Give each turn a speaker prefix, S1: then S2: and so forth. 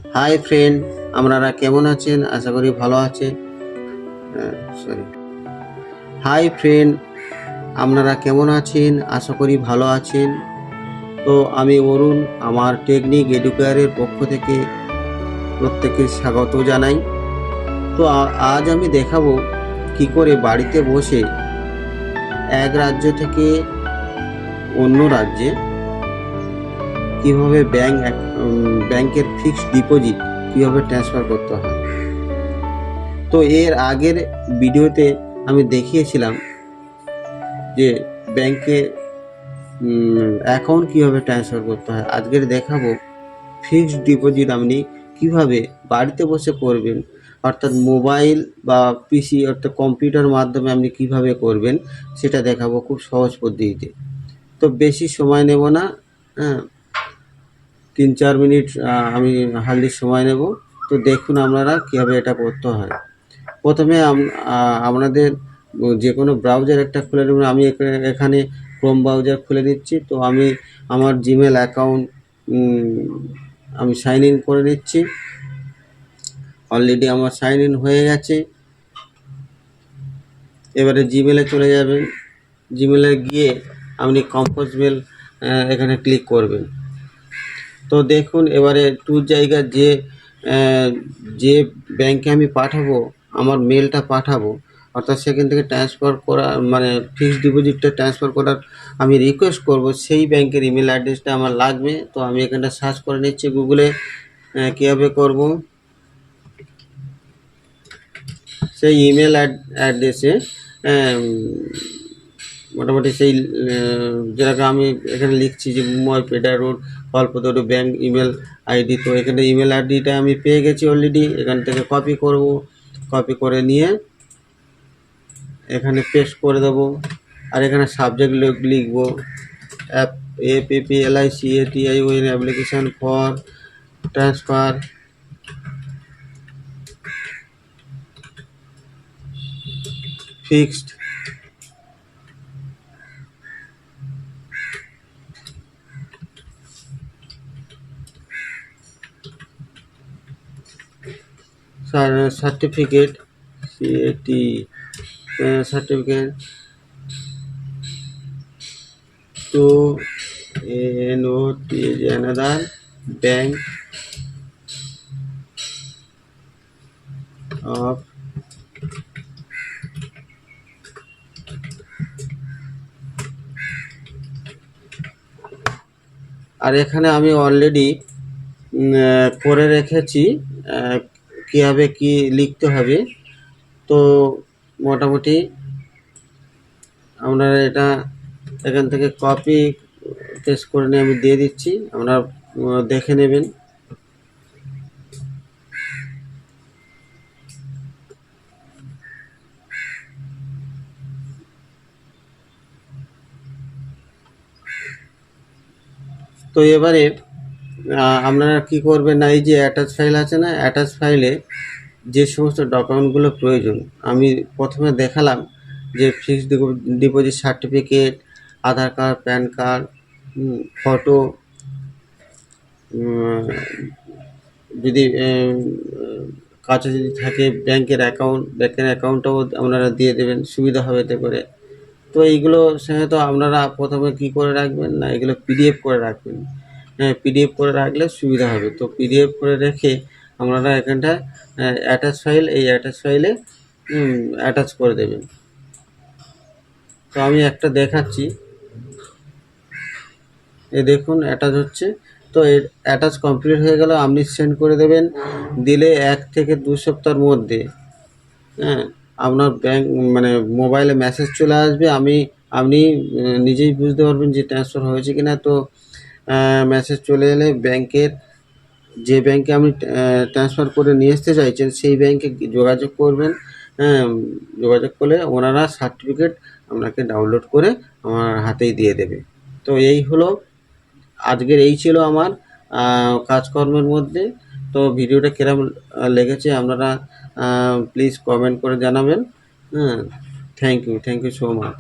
S1: Hi friend, আপনারা কেমন আছেন? আশা করি ভালো আছেন। সরি হাই ফ্রেন্ড, আপনারা কেমন আছেন? আশা করি ভালো আছেন। তো আমি অরুণ, আমার টেকনিক এডুকেয়ারের পক্ষ থেকে প্রত্যেককে স্বাগত জানাই। তো আজ আমি দেখাবো কি করে বাড়িতে বসে এক রাজ্য থেকে অন্য রাজ্যে কিভাবে ব্যাংকের ফিক্সড ডিপোজিট কিভাবে ট্রান্সফার করতে হয়। তো এর আগের ভিডিওতে আমি দেখিয়েছিলাম যে ব্যাংকে অ্যাকাউন্ট কীভাবে ট্রান্সফার করতে হয়। আজকের দেখাবো ফিক্সড ডিপোজিট আপনি কিভাবে বাড়িতে বসে করবেন, অর্থাৎ মোবাইল বা পিসি অর্থাৎ কম্পিউটার মাধ্যমে আপনি কিভাবে করবেন সেটা দেখাবো খুব সহজ পদ্ধতিতে। তো বেশি সময় নেব না, 3-4 মিনিট আমি হার্ডলি সময় নেব। তো দেখুন আপনারা কীভাবে এটা করতে হয়। প্রথমে আপনাদের যে কোনো ব্রাউজার একটা খুলে নেবেন। আমি এখানে ক্রোম ব্রাউজার খুলে নিচ্ছি। তো আমি আমার জিমেল অ্যাকাউন্ট আমি সাইন ইন করে নিচ্ছি। অলরেডি আমার সাইন ইন হয়ে গেছে। এবারে জিমেলে চলে যাবেন। জিমেলে গিয়ে আপনি কম্পোজ মেল এখানে ক্লিক করবেন। তো দেখুন এবারে জায়গার যে ব্যাংকে আমি পাঠাবো, আমার মেলটা পাঠাবো, অর্থাৎ সেখান থেকে ট্রান্সফার করা মানে ফিক্সড ডিপোজিটটা ট্রান্সফার করার আমি রিকোয়েস্ট করব, সেই ব্যাংকের ইমেল অ্যাড্রেসটা আমার লাগবে। তো আমি এখানটা সার্চ করে নিচ্ছি গুগলে কীভাবে করব। সেই ইমেল অ্যাড্রেসে মোটামুটি সেই যেটাকে আমি এখানে লিখছি যে মুম্বাই পেডা রোড কল্পতরু ব্যাংক ইমেল আইডি। তো এখানে ইমেল আইডিটা আমি পেয়ে গেছি অলরেডি। এখান থেকে কপি করব, কপি করে নিয়ে এখানে পেস্ট করে দেব। আর এখানে সাবজেক্ট লিখব APPLICATION application for transfer fixed certificate certificate to NOT is another bank of আর এখানে আমি অলরেডি করে রেখেছি কীভাবে কি লিখতে হবে। তো মোটামুটি আপনারা এটা এখান থেকে কপি পেস্ট করে নিয়ে আমি দিয়ে দিচ্ছি, আপনারা দেখে নেবেন। তো এবারে আপনারা কি করবেন না, এই যে অ্যাটাচ ফাইল আছে না, অ্যাটাচ ফাইলে যে সমস্ত ডকুমেন্টগুলো প্রয়োজন আমি প্রথমে দেখালাম যে ফিক্সড ডিপোজিট সার্টিফিকেট, আধার কার্ড, প্যান কার্ড, ফটো, যদি কাছে যদি থাকে ব্যাংকের অ্যাকাউন্টটাও আপনারা দিয়ে দেবেন, সুবিধা হবে এতে করে। তো এইগুলো তো আপনারা প্রথমে কি করে রাখবেন না, এগুলো পিডিএফ করে রাখবেন। পিডিএফ করে রাখলে সুবিধা হবে। তো পিডিএফ করে রেখে আপনারা এখানটায় অ্যাটাচ ফাইল, এই অ্যাটাচ ফাইলে অ্যাটাচ করে দেবেন। তো আমি একটা দেখাচ্ছি, এই দেখুন অ্যাটাচ হচ্ছে। তো এর অ্যাটাচ কমপ্লিট হয়ে গেল। আপনি সেন্ড করে দেবেন, দিলে 1 থেকে 2 সপ্তাহের মধ্যে আপনার ব্যাংক মানে মোবাইলে মেসেজ চলে আসবে। আপনি নিজেই বুঝতে পারবেন যে ট্রান্সফার হয়েছে কিনা। তো মেসেজ চলে এলে যে ব্যাংকে আপনি ট্রান্সফার করে নিয়ে আসতে চাইছেন সেই ব্যাংকে যোগাযোগ করবেন। যোগাযোগ করলে ওনারা সার্টিফিকেট আপনাকে ডাউনলোড করে আমার হাতেই দিয়ে দেবে। তো এই হলো আজকের, এই ছিল আমার কাজকর্মের মধ্যে। তো ভিডিওটা কিরকম লেগেছে আপনারা প্লিজ কমেন্ট করে জানাবেন। Thank you so much.